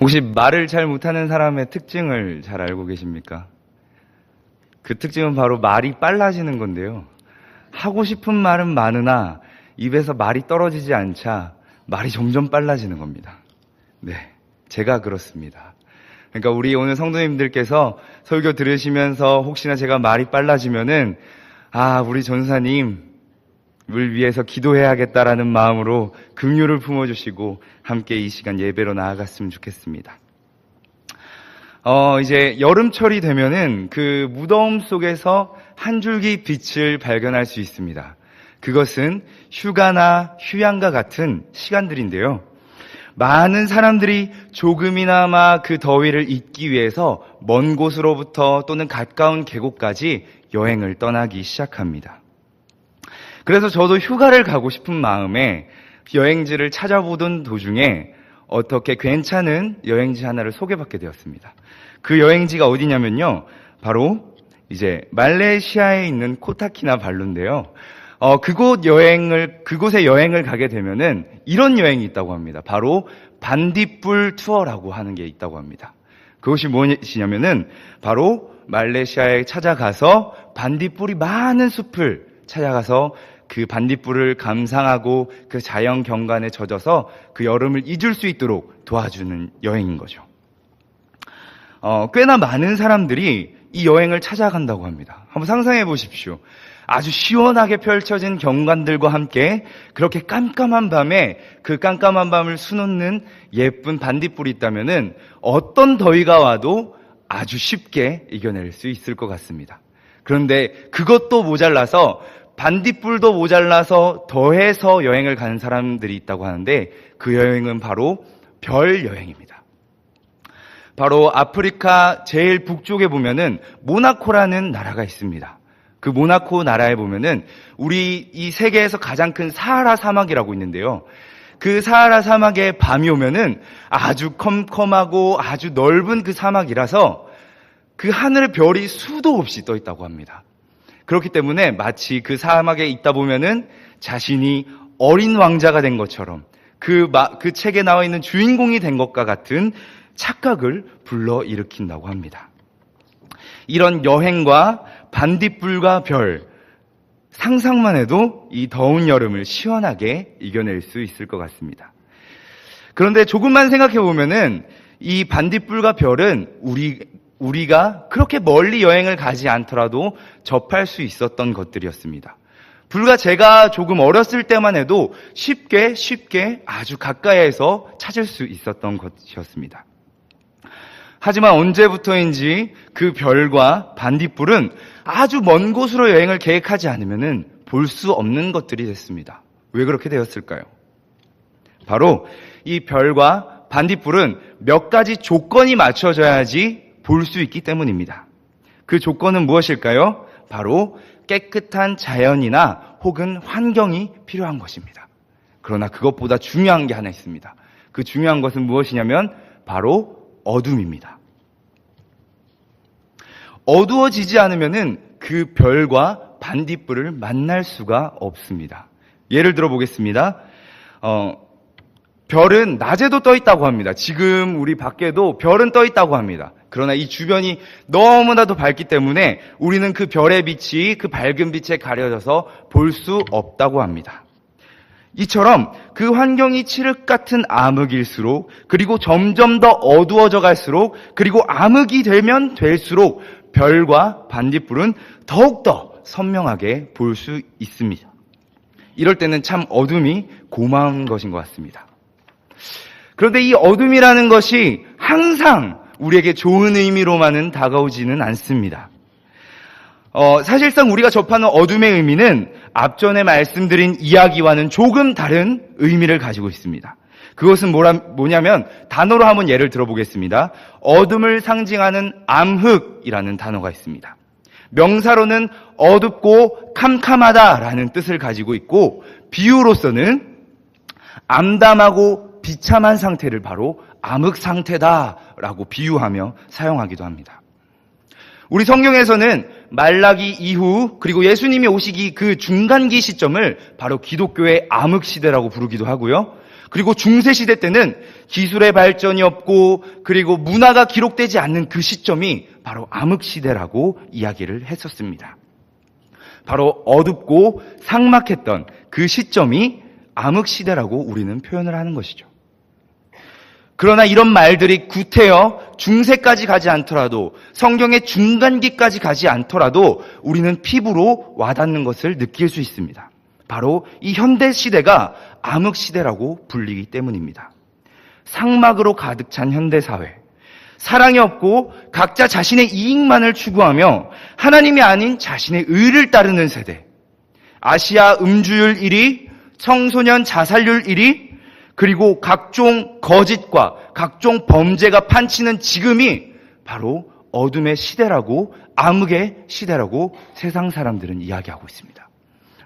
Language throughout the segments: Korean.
혹시 말을 잘 못하는 사람의 특징을 잘 알고 계십니까? 그 특징은 바로 말이 빨라지는 건데요. 하고 싶은 말은 많으나 입에서 말이 떨어지지 않자 말이 점점 빨라지는 겁니다. 네, 제가 그렇습니다. 그러니까 우리 오늘 성도님들께서 설교 들으시면서 혹시나 제가 말이 빨라지면은 우리 전사님을 위해서 기도해야겠다라는 마음으로 긍휼을 품어주시고 함께 이 시간 예배로 나아갔으면 좋겠습니다. 이제 여름철이 되면은 그 무더움 속에서 한 줄기 빛을 발견할 수 있습니다. 그것은 휴가나 휴양과 같은 시간들인데요. 많은 사람들이 조금이나마 그 더위를 잊기 위해서 먼 곳으로부터 또는 가까운 계곡까지 여행을 떠나기 시작합니다. 그래서 저도 휴가를 가고 싶은 마음에 여행지를 찾아보던 도중에 어떻게 괜찮은 여행지 하나를 소개받게 되었습니다. 그 여행지가 어디냐면요. 바로 이제 말레이시아에 있는 코타키나발루인데요. 그곳에 여행을 가게 되면은 이런 여행이 있다고 합니다. 바로 반딧불 투어라고 하는 게 있다고 합니다. 그것이 무엇이냐면은 바로 말레이시아에 찾아가서 반딧불이 많은 숲을 찾아가서 그 반딧불을 감상하고 그 자연 경관에 젖어서 그 여름을 잊을 수 있도록 도와주는 여행인 거죠. 꽤나 많은 사람들이 이 여행을 찾아간다고 합니다. 한번 상상해 보십시오. 아주 시원하게 펼쳐진 경관들과 함께 그렇게 깜깜한 밤에 그 깜깜한 밤을 수놓는 예쁜 반딧불이 있다면은 어떤 더위가 와도 아주 쉽게 이겨낼 수 있을 것 같습니다. 그런데 그것도 모자라서 반딧불도 모자라서 더해서 여행을 가는 사람들이 있다고 하는데 그 여행은 바로 별 여행입니다. 바로 아프리카 제일 북쪽에 보면은 모나코라는 나라가 있습니다. 그 모나코 나라에 보면은 우리 이 세계에서 가장 큰 사하라 사막이라고 있는데요. 그 사하라 사막에 밤이 오면은 아주 컴컴하고 아주 넓은 그 사막이라서 그 하늘에 별이 수도 없이 떠 있다고 합니다. 그렇기 때문에 마치 그 사막에 있다 보면은 자신이 어린 왕자가 된 것처럼 그 책에 나와 있는 주인공이 된 것과 같은 착각을 불러일으킨다고 합니다. 이런 여행과 반딧불과 별, 상상만 해도 이 더운 여름을 시원하게 이겨낼 수 있을 것 같습니다. 그런데 조금만 생각해 보면은 이 반딧불과 별은 우리가 그렇게 멀리 여행을 가지 않더라도 접할 수 있었던 것들이었습니다. 불과 제가 조금 어렸을 때만 해도 쉽게 아주 가까이에서 찾을 수 있었던 것이었습니다. 하지만 언제부터인지 그 별과 반딧불은 아주 먼 곳으로 여행을 계획하지 않으면 볼 수 없는 것들이 됐습니다. 왜 그렇게 되었을까요? 바로 이 별과 반딧불은 몇 가지 조건이 맞춰져야지 볼 수 있기 때문입니다. 그 조건은 무엇일까요? 바로 깨끗한 자연이나 혹은 환경이 필요한 것입니다. 그러나 그것보다 중요한 게 하나 있습니다. 그 중요한 것은 무엇이냐면 바로 어둠입니다. 어두워지지 않으면은 그 별과 반딧불을 만날 수가 없습니다. 예를 들어 보겠습니다. 별은 낮에도 떠 있다고 합니다. 지금 우리 밖에도 별은 떠 있다고 합니다. 그러나 이 주변이 너무나도 밝기 때문에 우리는 그 별의 빛이 그 밝은 빛에 가려져서 볼 수 없다고 합니다. 이처럼 그 환경이 칠흑 같은 암흑일수록 그리고 점점 더 어두워져 갈수록 그리고 암흑이 되면 될수록 별과 반딧불은 더욱더 선명하게 볼 수 있습니다. 이럴 때는 참 어둠이 고마운 것인 것 같습니다. 그런데 이 어둠이라는 것이 항상 우리에게 좋은 의미로만은 다가오지는 않습니다. 사실상 우리가 접하는 어둠의 의미는 앞전에 말씀드린 이야기와는 조금 다른 의미를 가지고 있습니다. 그것은 뭐냐면 단어로 한번 예를 들어보겠습니다. 어둠을 상징하는 암흑이라는 단어가 있습니다. 명사로는 어둡고 캄캄하다라는 뜻을 가지고 있고 비유로서는 암담하고 비참한 상태를 바로 암흑 상태다라고 비유하며 사용하기도 합니다. 우리 성경에서는 말라기 이후 그리고 예수님이 오시기 그 중간기 시점을 바로 기독교의 암흑 시대라고 부르기도 하고요. 그리고 중세시대 때는 기술의 발전이 없고 그리고 문화가 기록되지 않는 그 시점이 바로 암흑시대라고 이야기를 했었습니다. 바로 어둡고 삭막했던 그 시점이 암흑시대라고 우리는 표현을 하는 것이죠. 그러나 이런 말들이 구태여 중세까지 가지 않더라도, 성경의 중간기까지 가지 않더라도 우리는 피부로 와닿는 것을 느낄 수 있습니다. 바로 이 현대시대가 암흑시대라고 불리기 때문입니다. 상막으로 가득 찬 현대사회, 사랑이 없고 각자 자신의 이익만을 추구하며 하나님이 아닌 자신의 의를 따르는 세대, 아시아 음주율 1위, 청소년 자살률 1위, 그리고 각종 거짓과 각종 범죄가 판치는 지금이 바로 어둠의 시대라고, 암흑의 시대라고 세상 사람들은 이야기하고 있습니다.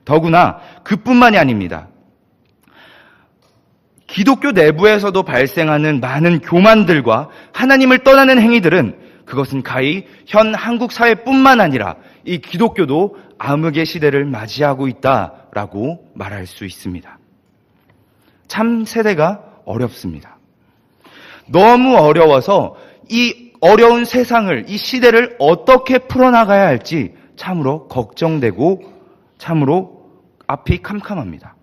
더구나 그뿐만이 아닙니다. 기독교 내부에서도 발생하는 많은 교만들과 하나님을 떠나는 행위들은, 그것은 가히 현 한국 사회뿐만 아니라 이 기독교도 암흑의 시대를 맞이하고 있다라고 말할 수 있습니다. 참 세대가 어렵습니다. 너무 어려워서 이 어려운 세상을, 이 시대를 어떻게 풀어나가야 할지 참으로 걱정되고 참으로 앞이 캄캄합니다.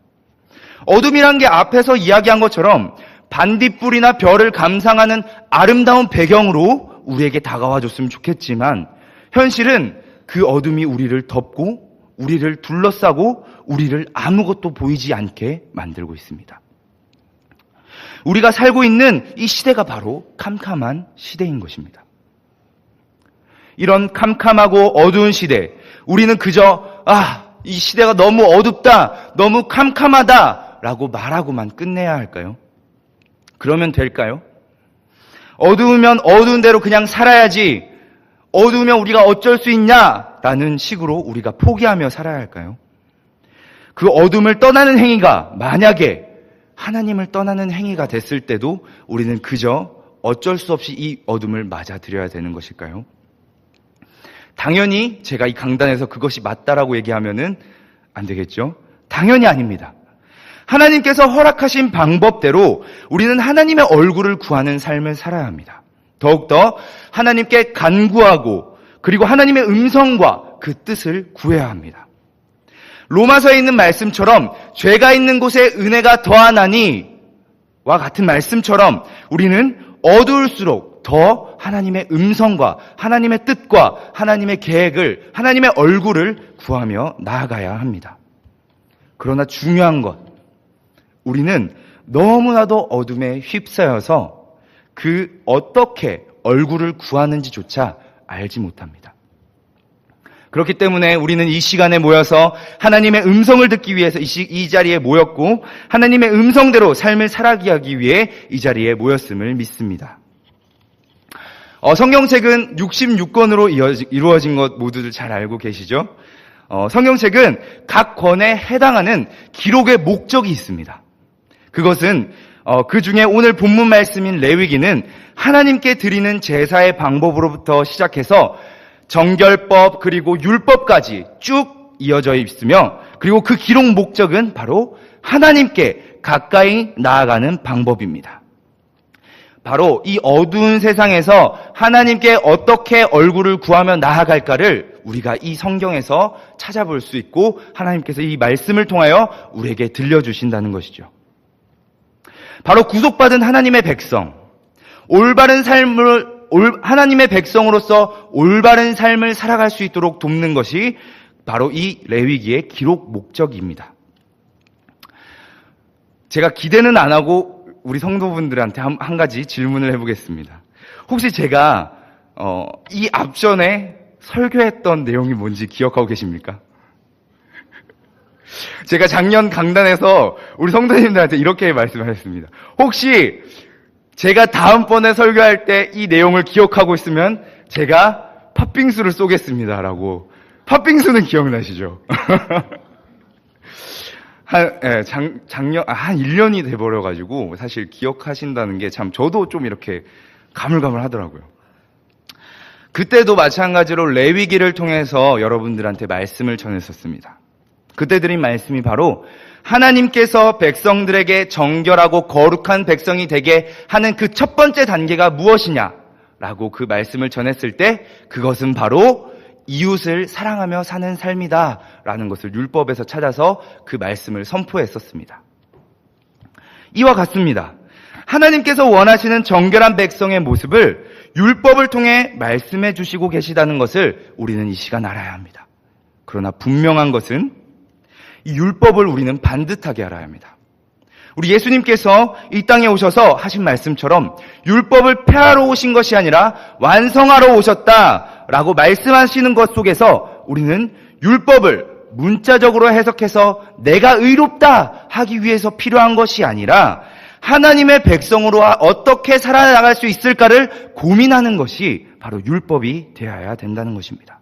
어둠이란 게 앞에서 이야기한 것처럼 반딧불이나 별을 감상하는 아름다운 배경으로 우리에게 다가와 줬으면 좋겠지만, 현실은 그 어둠이 우리를 덮고 우리를 둘러싸고 우리를 아무것도 보이지 않게 만들고 있습니다. 우리가 살고 있는 이 시대가 바로 캄캄한 시대인 것입니다. 이런 캄캄하고 어두운 시대, 우리는 그저 이 시대가 너무 어둡다, 너무 캄캄하다 라고 말하고만 끝내야 할까요? 그러면 될까요? 어두우면 어두운 대로 그냥 살아야지, 어두우면 우리가 어쩔 수 있냐라는 식으로 우리가 포기하며 살아야 할까요? 그 어둠을 떠나는 행위가 만약에 하나님을 떠나는 행위가 됐을 때도 우리는 그저 어쩔 수 없이 이 어둠을 맞아들여야 되는 것일까요? 당연히 제가 이 강단에서 그것이 맞다라고 얘기하면은 안 되겠죠? 당연히 아닙니다. 하나님께서 허락하신 방법대로 우리는 하나님의 얼굴을 구하는 삶을 살아야 합니다. 더욱더 하나님께 간구하고 그리고 하나님의 음성과 그 뜻을 구해야 합니다. 로마서에 있는 말씀처럼 죄가 있는 곳에 은혜가 더하나니 와 같은 말씀처럼 우리는 어두울수록 더 하나님의 음성과 하나님의 뜻과 하나님의 계획을, 하나님의 얼굴을 구하며 나아가야 합니다. 그러나 중요한 것, 우리는 너무나도 어둠에 휩싸여서 그 어떻게 얼굴을 구하는지조차 알지 못합니다. 그렇기 때문에 우리는 이 시간에 모여서 하나님의 음성을 듣기 위해서 이 자리에 모였고, 하나님의 음성대로 삶을 살아가기 위해 이 자리에 모였음을 믿습니다. 성경책은 66권으로 이루어진 것 모두들 잘 알고 계시죠? 성경책은 각 권에 해당하는 기록의 목적이 있습니다. 그것은 그 중에 오늘 본문 말씀인 레위기는 하나님께 드리는 제사의 방법으로부터 시작해서 정결법 그리고 율법까지 쭉 이어져 있으며, 그리고 그 기록 목적은 바로 하나님께 가까이 나아가는 방법입니다. 바로 이 어두운 세상에서 하나님께 어떻게 얼굴을 구하며 나아갈까를 우리가 이 성경에서 찾아볼 수 있고, 하나님께서 이 말씀을 통하여 우리에게 들려주신다는 것이죠. 바로 구속받은 하나님의 백성, 하나님의 백성으로서 올바른 삶을 살아갈 수 있도록 돕는 것이 바로 이 레위기의 기록 목적입니다. 제가 기대는 안 하고 우리 성도분들한테 한 가지 질문을 해보겠습니다. 혹시 제가 이 앞전에 설교했던 내용이 뭔지 기억하고 계십니까? 제가 작년 강단에서 우리 성도님들한테 이렇게 말씀하셨습니다. 혹시 제가 다음번에 설교할 때 이 내용을 기억하고 있으면 제가 팥빙수를 쏘겠습니다라고. 팥빙수는 기억나시죠? 작년, 한 1년이 돼버려가지고 사실 기억하신다는 게 참 저도 좀 이렇게 가물가물 하더라고요. 그때도 마찬가지로 레위기를 통해서 여러분들한테 말씀을 전했었습니다. 그때 드린 말씀이 바로 하나님께서 백성들에게 정결하고 거룩한 백성이 되게 하는 그 첫 번째 단계가 무엇이냐라고 그 말씀을 전했을 때 그것은 바로 이웃을 사랑하며 사는 삶이다라는 것을 율법에서 찾아서 그 말씀을 선포했었습니다. 이와 같습니다. 하나님께서 원하시는 정결한 백성의 모습을 율법을 통해 말씀해 주시고 계시다는 것을 우리는 이 시간 알아야 합니다. 그러나 분명한 것은 이 율법을 우리는 반듯하게 알아야 합니다. 우리 예수님께서 이 땅에 오셔서 하신 말씀처럼 율법을 폐하러 오신 것이 아니라 완성하러 오셨다라고 말씀하시는 것 속에서 우리는 율법을 문자적으로 해석해서 내가 의롭다 하기 위해서 필요한 것이 아니라 하나님의 백성으로 어떻게 살아나갈 수 있을까를 고민하는 것이 바로 율법이 되어야 된다는 것입니다.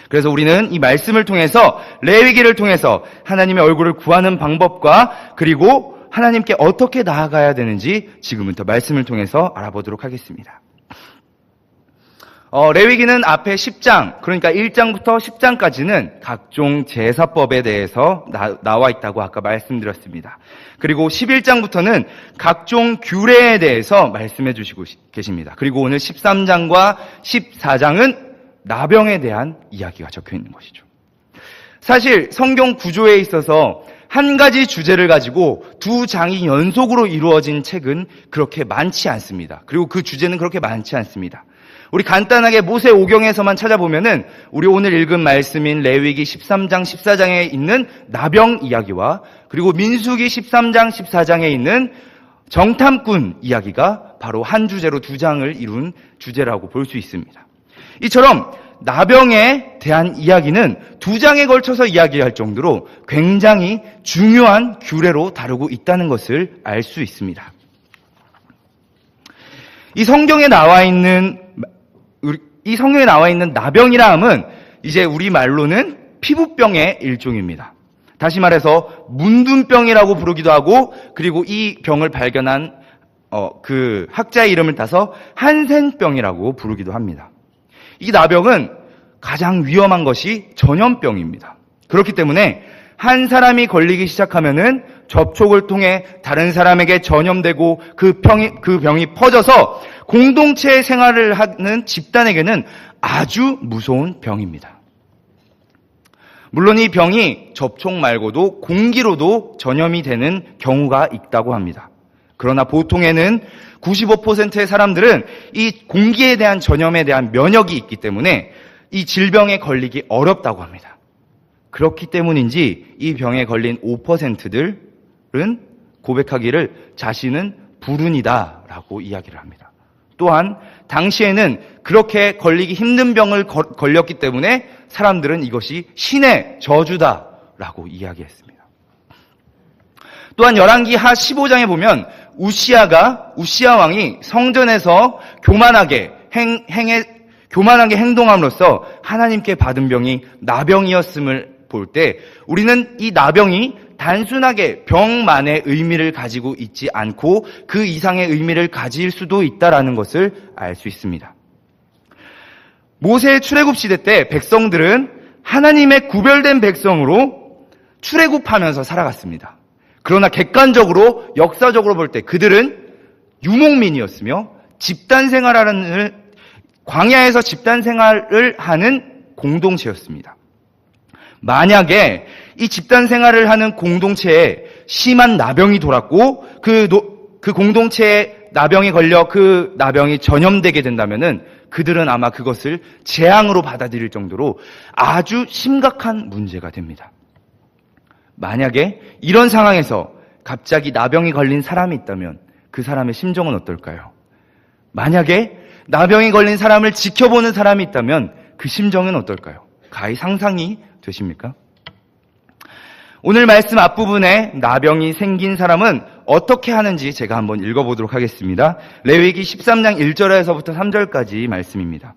그래서 우리는 이 말씀을 통해서 레위기를 통해서 하나님의 얼굴을 구하는 방법과 그리고 하나님께 어떻게 나아가야 되는지 지금부터 말씀을 통해서 알아보도록 하겠습니다. 레위기는 앞에 10장, 그러니까 1장부터 10장까지는 각종 제사법에 대해서 나와 있다고 아까 말씀드렸습니다. 그리고 11장부터는 각종 규례에 대해서 말씀해 주시고 계십니다. 그리고 오늘 13장과 14장은 나병에 대한 이야기가 적혀 있는 것이죠. 사실 성경 구조에 있어서 한 가지 주제를 가지고 두 장이 연속으로 이루어진 책은 그렇게 많지 않습니다. 그리고 그 주제는 그렇게 많지 않습니다. 우리 간단하게 모세 오경에서만 찾아보면은 우리 오늘 읽은 말씀인 레위기 13장, 14장에 있는 나병 이야기와 그리고 민수기 13장, 14장에 있는 정탐꾼 이야기가 바로 한 주제로 두 장을 이룬 주제라고 볼 수 있습니다. 이처럼 나병에 대한 이야기는 두 장에 걸쳐서 이야기할 정도로 굉장히 중요한 규례로 다루고 있다는 것을 알 수 있습니다. 이 성경에 나와 있는 나병이라 함은 이제 우리말로는 피부병의 일종입니다. 다시 말해서 문둥병이라고 부르기도 하고 그리고 이 병을 발견한 그 학자의 이름을 따서 한센병이라고 부르기도 합니다. 이 나병은 가장 위험한 것이 전염병입니다. 그렇기 때문에 한 사람이 걸리기 시작하면은 접촉을 통해 다른 사람에게 전염되고 그 병이 퍼져서 공동체 생활을 하는 집단에게는 아주 무서운 병입니다. 물론 이 병이 접촉 말고도 공기로도 전염이 되는 경우가 있다고 합니다. 그러나 보통에는 95%의 사람들은 이 공기에 대한 전염에 대한 면역이 있기 때문에 이 질병에 걸리기 어렵다고 합니다. 그렇기 때문인지 이 병에 걸린 5%들은 고백하기를 자신은 불운이다라고 이야기를 합니다. 또한 당시에는 그렇게 걸리기 힘든 병을 걸렸기 때문에 사람들은 이것이 신의 저주다라고 이야기했습니다. 또한 열왕기 하 15장에 보면 우시아 왕이 성전에서 교만하게 행동함으로써 하나님께 받은 병이 나병이었음을 볼 때 우리는 이 나병이 단순하게 병만의 의미를 가지고 있지 않고 그 이상의 의미를 가질 수도 있다라는 것을 알 수 있습니다. 모세의 출애굽 시대 때 백성들은 하나님의 구별된 백성으로 출애굽하면서 살아갔습니다. 그러나 객관적으로 역사적으로 볼 때 그들은 유목민이었으며 광야에서 집단 생활을 하는 공동체였습니다. 만약에 이 집단 생활을 하는 공동체에 심한 나병이 돌았고 그 공동체에 나병이 걸려 그 나병이 전염되게 된다면은 그들은 아마 그것을 재앙으로 받아들일 정도로 아주 심각한 문제가 됩니다. 만약에 이런 상황에서 갑자기 나병이 걸린 사람이 있다면 그 사람의 심정은 어떨까요? 만약에 나병이 걸린 사람을 지켜보는 사람이 있다면 그 심정은 어떨까요? 가히 상상이 되십니까? 오늘 말씀 앞부분에 나병이 생긴 사람은 어떻게 하는지 제가 한번 읽어보도록 하겠습니다. 레위기 13장 1절에서부터 3절까지 말씀입니다.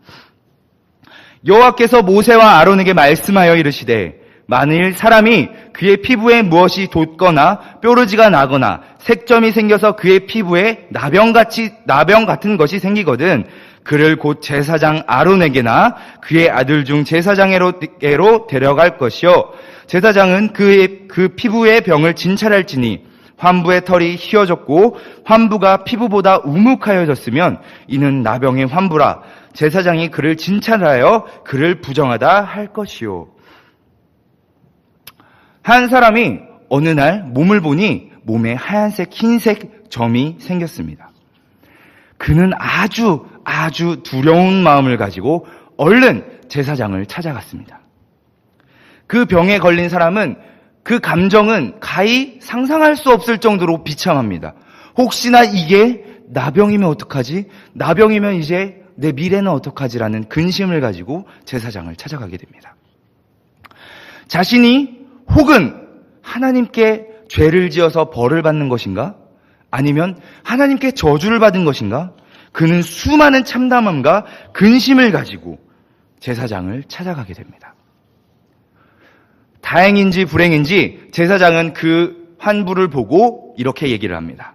여호와께서 모세와 아론에게 말씀하여 이르시되 만일 사람이 그의 피부에 무엇이 돋거나 뾰루지가 나거나 색점이 생겨서 그의 피부에 나병 같은 것이 생기거든 그를 곧 제사장 아론에게나 그의 아들 중 제사장에게로 데려갈 것이요 제사장은 그 피부의 병을 진찰할지니 환부의 털이 휘어졌고 환부가 피부보다 우묵하여졌으면 이는 나병의 환부라 제사장이 그를 진찰하여 그를 부정하다 할 것이요. 한 사람이 어느 날 몸을 보니 몸에 하얀색 흰색 점이 생겼습니다. 그는 아주 두려운 마음을 가지고 얼른 제사장을 찾아갔습니다. 그 병에 걸린 사람은 그 감정은 가히 상상할 수 없을 정도로 비참합니다. 혹시나 이게 나병이면 어떡하지? 나병이면 이제 내 미래는 어떡하지라는 근심을 가지고 제사장을 찾아가게 됩니다. 자신이 혹은 하나님께 죄를 지어서 벌을 받는 것인가? 아니면 하나님께 저주를 받은 것인가? 그는 수많은 참담함과 근심을 가지고 제사장을 찾아가게 됩니다. 다행인지 불행인지 제사장은 그 환부를 보고 이렇게 얘기를 합니다.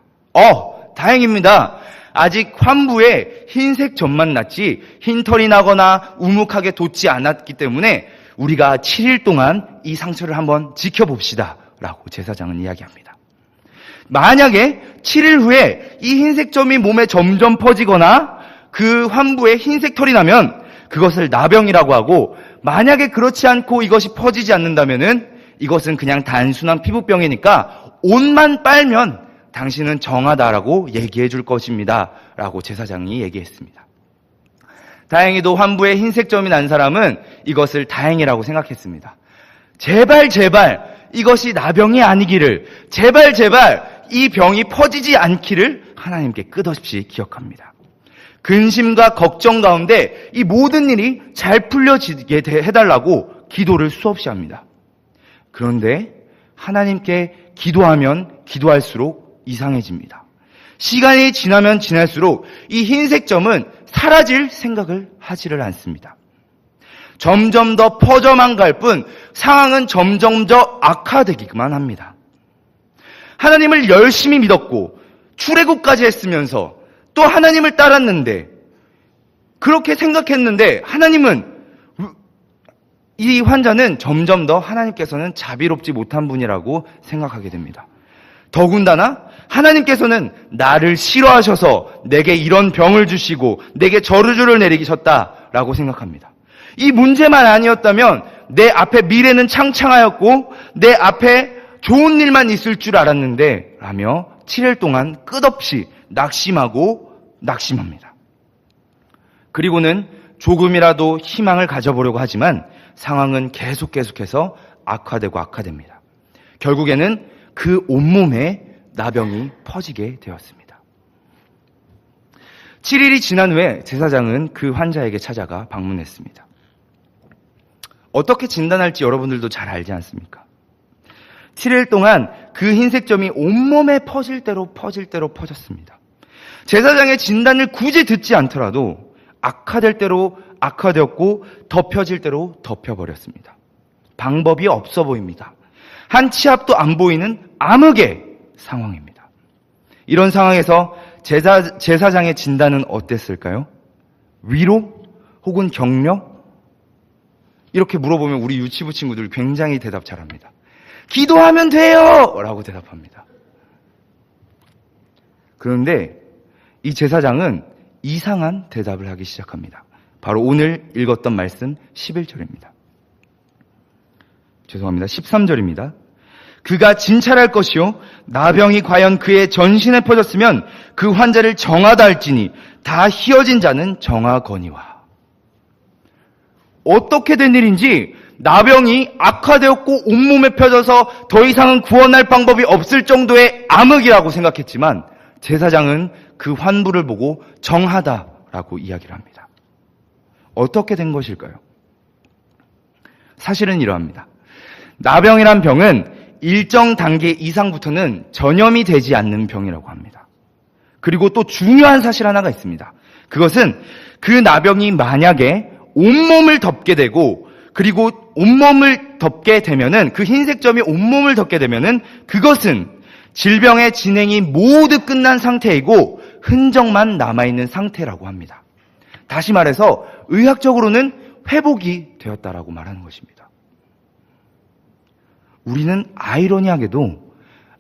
다행입니다. 아직 환부에 흰색 점만 났지 흰 털이 나거나 우묵하게 돋지 않았기 때문에 우리가 7일 동안 이 상처를 한번 지켜봅시다 라고 제사장은 이야기합니다. 만약에 7일 후에 이 흰색 점이 몸에 점점 퍼지거나 그 환부에 흰색 털이 나면 그것을 나병이라고 하고 만약에 그렇지 않고 이것이 퍼지지 않는다면은 이것은 그냥 단순한 피부병이니까 옷만 빨면 당신은 정하다라고 얘기해 줄 것입니다 라고 제사장이 얘기했습니다. 다행히도 환부에 흰색 점이 난 사람은 이것을 다행이라고 생각했습니다. 제발 이것이 나병이 아니기를 제발 이 병이 퍼지지 않기를 하나님께 끝없이 기억합니다. 근심과 걱정 가운데 이 모든 일이 잘 풀려지게 해달라고 기도를 수없이 합니다. 그런데 하나님께 기도하면 기도할수록 이상해집니다. 시간이 지나면 지날수록 이 흰색 점은 사라질 생각을 하지를 않습니다. 점점 더 퍼져만 갈 뿐 상황은 점점 더 악화되기만 합니다. 하나님을 열심히 믿었고 출애굽까지 했으면서 또 하나님을 따랐는데 그렇게 생각했는데 하나님은 이 환자는 점점 더 하나님께서는 자비롭지 못한 분이라고 생각하게 됩니다. 더군다나 하나님께서는 나를 싫어하셔서 내게 이런 병을 주시고 내게 저주를 내리셨다라고 생각합니다. 이 문제만 아니었다면 내 앞에 미래는 창창하였고 내 앞에 좋은 일만 있을 줄 알았는데 라며 7일 동안 끝없이 낙심합니다. 그리고는 조금이라도 희망을 가져보려고 하지만 상황은 계속해서 악화됩니다. 결국에는 그 온몸에 나병이 퍼지게 되었습니다. 7일이 지난 후에 제사장은 그 환자에게 찾아가 방문했습니다. 어떻게 진단할지 여러분들도 잘 알지 않습니까? 7일 동안 그 흰색 점이 온몸에 퍼질 대로 퍼졌습니다. 제사장의 진단을 굳이 듣지 않더라도 악화될 대로 악화되었고 덮여질 대로 덮여버렸습니다. 방법이 없어 보입니다. 한 치 앞도 안 보이는 암흑의 상황입니다. 이런 상황에서 제사장의 진단은 어땠을까요? 위로 혹은 격려? 이렇게 물어보면 우리 유치부 친구들 굉장히 대답 잘합니다. 기도하면 돼요! 라고 대답합니다. 그런데 이 제사장은 이상한 대답을 하기 시작합니다. 바로 오늘 읽었던 말씀 11절입니다. 죄송합니다. 13절입니다. 그가 진찰할 것이요 나병이 과연 그의 전신에 퍼졌으면 그 환자를 정하다 할지니 다 희어진 자는 정하거니와. 어떻게 된 일인지 나병이 악화되었고 온몸에 펴져서 더 이상은 구원할 방법이 없을 정도의 암흑이라고 생각했지만 제사장은 그 환부를 보고 정하다라고 이야기를 합니다. 어떻게 된 것일까요? 사실은 이러합니다. 나병이란 병은 일정 단계 이상부터는 전염이 되지 않는 병이라고 합니다. 그리고 또 중요한 사실 하나가 있습니다. 그것은 그 나병이 만약에 온몸을 덮게 되고 그리고 온몸을 덮게 되면은, 그 흰색 점이 온몸을 덮게 되면은 그것은 질병의 진행이 모두 끝난 상태이고 흔적만 남아있는 상태라고 합니다. 다시 말해서 의학적으로는 회복이 되었다라고 말하는 것입니다. 우리는 아이러니하게도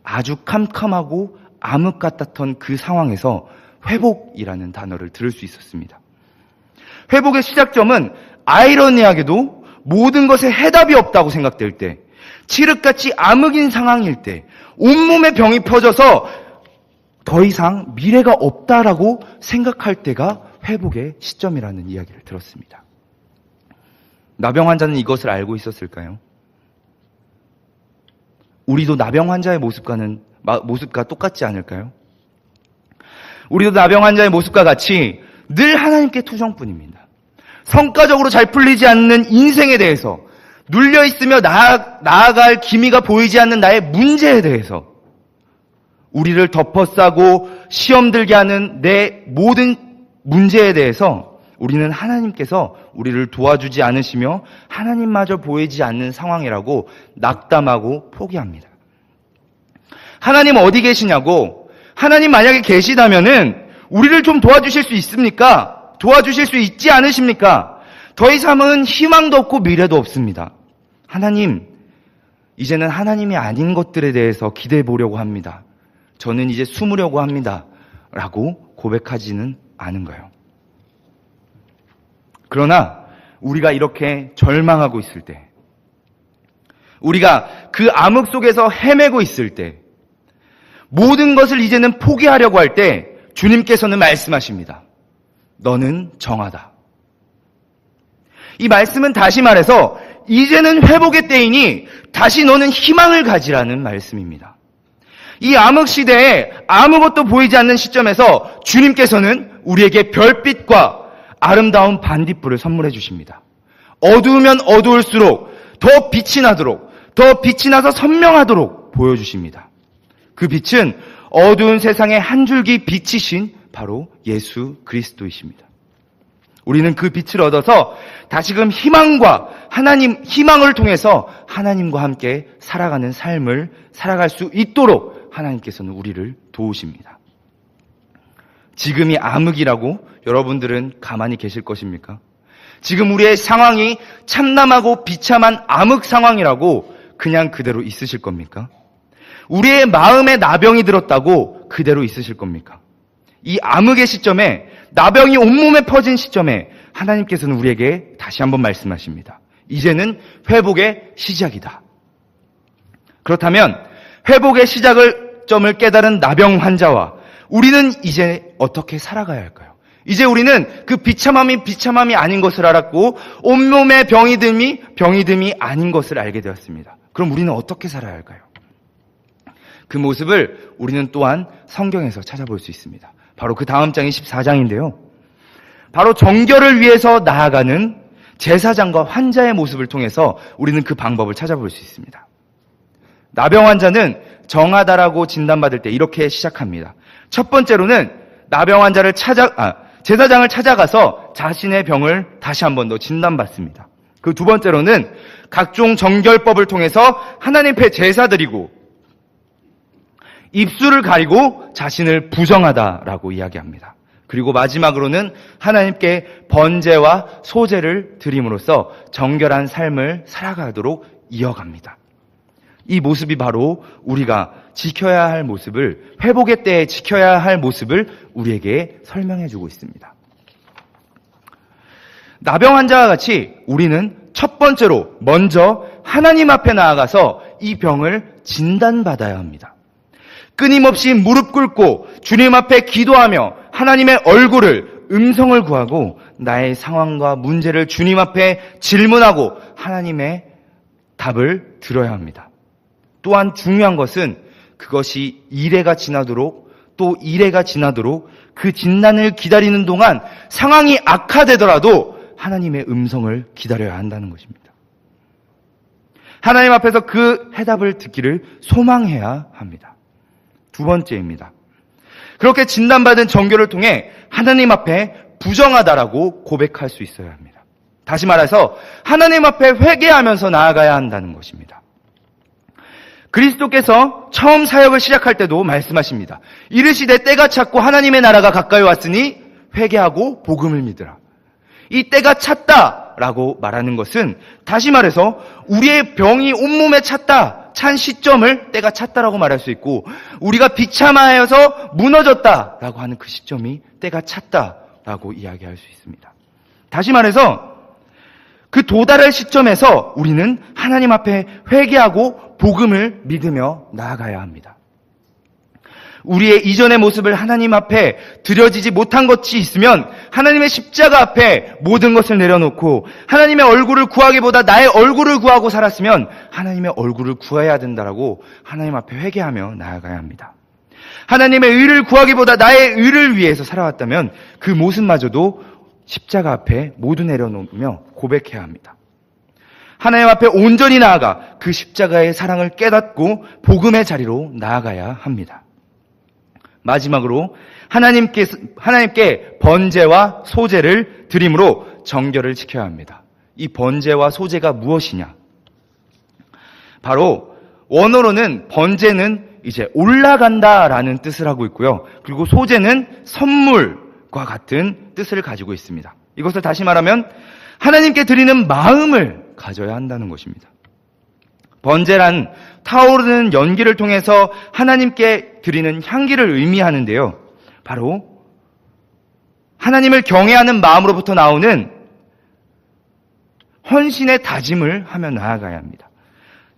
아주 캄캄하고 암흑 같았던 그 상황에서 회복이라는 단어를 들을 수 있었습니다. 회복의 시작점은 아이러니하게도 모든 것에 해답이 없다고 생각될 때, 칠흑같이 암흑인 상황일 때, 온몸에 병이 퍼져서 더 이상 미래가 없다라고 생각할 때가 회복의 시점이라는 이야기를 들었습니다. 나병 환자는 이것을 알고 있었을까요? 우리도 나병 환자의 모습과 똑같지 않을까요? 우리도 나병 환자의 모습과 같이 늘 하나님께 투정뿐입니다. 성과적으로 잘 풀리지 않는 인생에 대해서, 눌려있으며 나아갈 기미가 보이지 않는 나의 문제에 대해서, 우리를 덮어싸고 시험 들게 하는 내 모든 문제에 대해서 우리는 하나님께서 우리를 도와주지 않으시며 하나님마저 보이지 않는 상황이라고 낙담하고 포기합니다. 하나님 어디 계시냐고, 하나님 만약에 계시다면은 우리를 좀 도와주실 수 있습니까? 도와주실 수 있지 않으십니까? 더 이상은 희망도 없고 미래도 없습니다. 하나님, 이제는 하나님이 아닌 것들에 대해서 기대해 보려고 합니다. 저는 이제 숨으려고 합니다. 라고 고백하지는 않은 거예요. 그러나 우리가 이렇게 절망하고 있을 때, 우리가 그 암흑 속에서 헤매고 있을 때, 모든 것을 이제는 포기하려고 할 때 주님께서는 말씀하십니다. 너는 정하다. 이 말씀은 다시 말해서 이제는 회복의 때이니 다시 너는 희망을 가지라는 말씀입니다. 이 암흑 시대에 아무것도 보이지 않는 시점에서 주님께서는 우리에게 별빛과 아름다운 반딧불을 선물해 주십니다. 어두우면 어두울수록 더 빛이 나도록, 더 빛이 나서 선명하도록 보여주십니다. 그 빛은 어두운 세상의 한 줄기 빛이신 바로 예수 그리스도이십니다. 우리는 그 빛을 얻어서 다시금 희망을 통해서 하나님과 함께 살아가는 삶을 살아갈 수 있도록 하나님께서는 우리를 도우십니다. 지금이 암흑이라고 여러분들은 가만히 계실 것입니까? 지금 우리의 상황이 참담하고 비참한 암흑 상황이라고 그냥 그대로 있으실 겁니까? 우리의 마음에 나병이 들었다고 그대로 있으실 겁니까? 이 암흑의 시점에, 나병이 온몸에 퍼진 시점에 하나님께서는 우리에게 다시 한번 말씀하십니다. 이제는 회복의 시작이다. 그렇다면 회복의 시작점을 깨달은 나병 환자와 우리는 이제 어떻게 살아가야 할까요? 이제 우리는 그 비참함이 아닌 것을 알았고 온몸에 병이듦이 아닌 것을 알게 되었습니다. 그럼 우리는 어떻게 살아야 할까요? 그 모습을 우리는 또한 성경에서 찾아볼 수 있습니다. 바로 그 다음 장이 14장인데요. 바로 정결을 위해서 나아가는 제사장과 환자의 모습을 통해서 우리는 그 방법을 찾아볼 수 있습니다. 나병 환자는 정하다라고 진단받을 때 이렇게 시작합니다. 첫 번째로는 나병 환자를 제사장을 찾아가서 자신의 병을 다시 한 번 더 진단받습니다. 그 두 번째로는 각종 정결법을 통해서 하나님 앞에 제사드리고 입술을 가리고 자신을 부정하다라고 이야기합니다. 그리고 마지막으로는 하나님께 번제와 소제를 드림으로써 정결한 삶을 살아가도록 이어갑니다. 이 모습이 바로 우리가 지켜야 할 모습을, 회복의 때에 지켜야 할 모습을 우리에게 설명해주고 있습니다. 나병 환자와 같이 우리는 첫 번째로 먼저 하나님 앞에 나아가서 이 병을 진단받아야 합니다. 끊임없이 무릎 꿇고 주님 앞에 기도하며 하나님의 음성을 구하고 나의 상황과 문제를 주님 앞에 질문하고 하나님의 답을 들어야 합니다. 또한 중요한 것은 그것이 이래가 지나도록 또 이래가 지나도록 그 진단을 기다리는 동안 상황이 악화되더라도 하나님의 음성을 기다려야 한다는 것입니다. 하나님 앞에서 그 해답을 듣기를 소망해야 합니다. 두 번째입니다. 그렇게 진단받은 정결을 통해 하나님 앞에 부정하다라고 고백할 수 있어야 합니다. 다시 말해서 하나님 앞에 회개하면서 나아가야 한다는 것입니다. 그리스도께서 처음 사역을 시작할 때도 말씀하십니다. 이르시되 때가 찼고 하나님의 나라가 가까이 왔으니 회개하고 복음을 믿으라. 이 때가 찼다라고 말하는 것은 다시 말해서 우리의 병이 온몸에 찬 시점을 때가 찼다라고 말할 수 있고, 우리가 비참하여서 무너졌다라고 하는 그 시점이 때가 찼다라고 이야기할 수 있습니다. 다시 말해서 그 도달할 시점에서 우리는 하나님 앞에 회개하고 복음을 믿으며 나아가야 합니다. 우리의 이전의 모습을 하나님 앞에 드려지지 못한 것이 있으면 하나님의 십자가 앞에 모든 것을 내려놓고 하나님의 얼굴을 구하기보다 나의 얼굴을 구하고 살았으면 하나님의 얼굴을 구해야 된다라고 하나님 앞에 회개하며 나아가야 합니다. 하나님의 의를 구하기보다 나의 의를 위해서 살아왔다면 그 모습마저도 십자가 앞에 모두 내려놓으며 고백해야 합니다. 하나님 앞에 온전히 나아가 그 십자가의 사랑을 깨닫고 복음의 자리로 나아가야 합니다. 마지막으로 하나님께 번제와 소제를 드림으로 정결을 지켜야 합니다. 이 번제와 소제가 무엇이냐? 바로 원어로는 번제는 이제 올라간다라는 뜻을 하고 있고요. 그리고 소제는 선물과 같은 뜻을 가지고 있습니다. 이것을 다시 말하면 하나님께 드리는 마음을 가져야 한다는 것입니다. 번제란 타오르는 연기를 통해서 하나님께 드리는 향기를 의미하는데요. 바로 하나님을 경외하는 마음으로부터 나오는 헌신의 다짐을 하며 나아가야 합니다.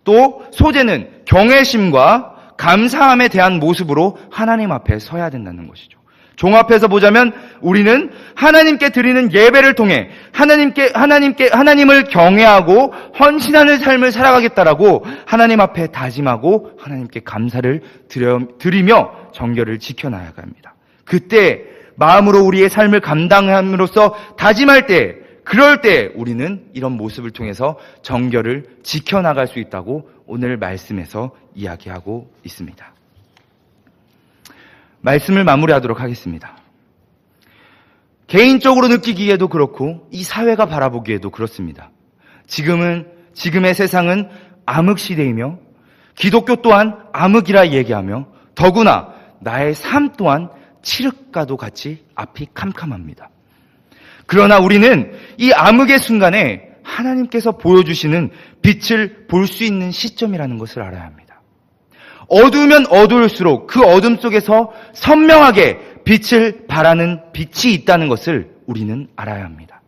또 소제는 경외심과 감사함에 대한 모습으로 하나님 앞에 서야 된다는 것이죠. 종합해서 보자면 우리는 하나님께 드리는 예배를 통해 하나님을 경외하고 헌신하는 삶을 살아가겠다라고 하나님 앞에 다짐하고 하나님께 감사를 드리며 정결을 지켜나가야 합니다. 그때 마음으로 우리의 삶을 감당함으로써 다짐할 때, 그럴 때 우리는 이런 모습을 통해서 정결을 지켜나갈 수 있다고 오늘 말씀에서 이야기하고 있습니다. 말씀을 마무리하도록 하겠습니다. 개인적으로 느끼기에도 그렇고 이 사회가 바라보기에도 그렇습니다. 지금의 세상은 암흑 시대이며 기독교 또한 암흑이라 얘기하며 더구나 나의 삶 또한 칠흑과도 같이 앞이 캄캄합니다. 그러나 우리는 이 암흑의 순간에 하나님께서 보여주시는 빛을 볼 수 있는 시점이라는 것을 알아야 합니다. 어두우면 어두울수록 그 어둠 속에서 선명하게 빛을 발하는 빛이 있다는 것을 우리는 알아야 합니다.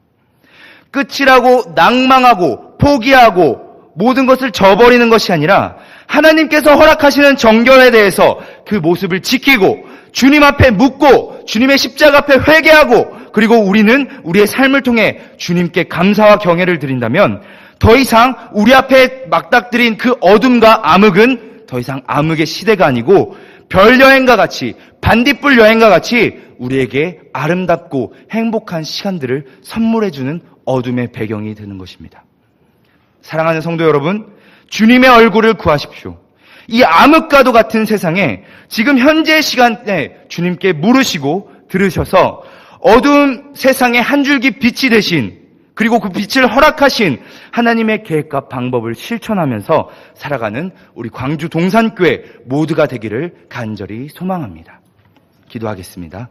끝이라고 낭망하고 포기하고 모든 것을 저버리는 것이 아니라 하나님께서 허락하시는 정결에 대해서 그 모습을 지키고 주님 앞에 묻고 주님의 십자가 앞에 회개하고 그리고 우리는 우리의 삶을 통해 주님께 감사와 경애를 드린다면 더 이상 우리 앞에 막닥들인 그 어둠과 암흑은 더 이상 암흑의 시대가 아니고 별 여행과 같이 반딧불 여행과 같이 우리에게 아름답고 행복한 시간들을 선물해주는 어둠의 배경이 되는 것입니다. 사랑하는 성도 여러분, 주님의 얼굴을 구하십시오. 이 암흑과도 같은 세상에 지금 현재 시간에 주님께 물으시고 들으셔서 어두운 세상의 한 줄기 빛이 되신 그리고 그 빛을 허락하신 하나님의 계획과 방법을 실천하면서 살아가는 우리 광주 동산교회 모두가 되기를 간절히 소망합니다. 기도하겠습니다.